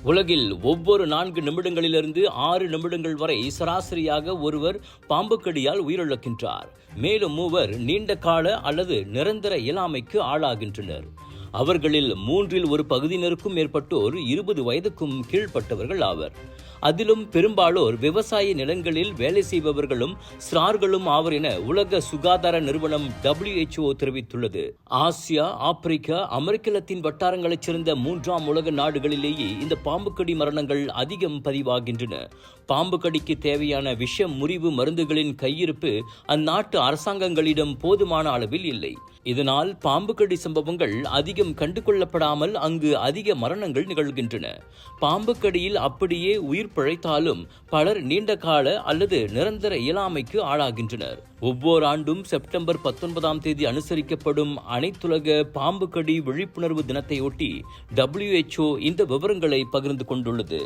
உலகில் ஒவ்வொரு 4 நிமிடங்களிலிருந்து 6 நிமிடங்கள் வரை சராசரியாக ஒருவர் பாம்பு கடியால் உயிரிழக்கின்றார். மேலும் 3 நீண்ட கால அல்லது நிரந்தர இயலாமைக்கு ஆளாகின்றனர். அவர்களில் 1/3 பகுதியினருக்கும் மேற்பட்டோர் 20 வயதுக்கும் கீழ்ப்பட்டவர்கள் ஆவர். அதிலும் பெரும்பாலோர் விவசாய நிலங்களில் வேலை செய்பவர்களும் சிறார்களும் ஆவர் என உலக சுகாதார நிறுவனம் WHO தெரிவித்துள்ளது. ஆசியா, ஆப்பிரிக்கா, அமெரிக்க லத்தீன் வட்டாரங்களைச் சேர்ந்த 3ஆம் உலக நாடுகளிலேயே இந்த பாம்பு கடி மரணங்கள் அதிகம் பதிவாகின்றன. பாம்பு கடிக்கு தேவையான விஷ முறிவு மருந்துகளின் கையிருப்பு அந்நாட்டு அரசாங்கங்களிடம் போதுமான அளவில் இல்லை. இதனால் பாம்பு கடி சம்பவங்கள் அதிகம் கண்டுகொள்ளப்படாமல் அங்கு அதிக மரணங்கள் நிகழ்கின்றன. பாம்பு கடியில் அப்படியே உயிர் பிழைத்தாலும் பலர் நீண்ட கால அல்லது நிரந்தர இயலாமைக்கு ஆளாகின்றனர். ஒவ்வொரு ஆண்டும் செப்டம்பர் 19ஆம் தேதி அனுசரிக்கப்படும் அனைத்துலக பாம்பு கடி விழிப்புணர்வு தினத்தையொட்டி WHO இந்த விவரங்களை பகிர்ந்து கொண்டுள்ளது.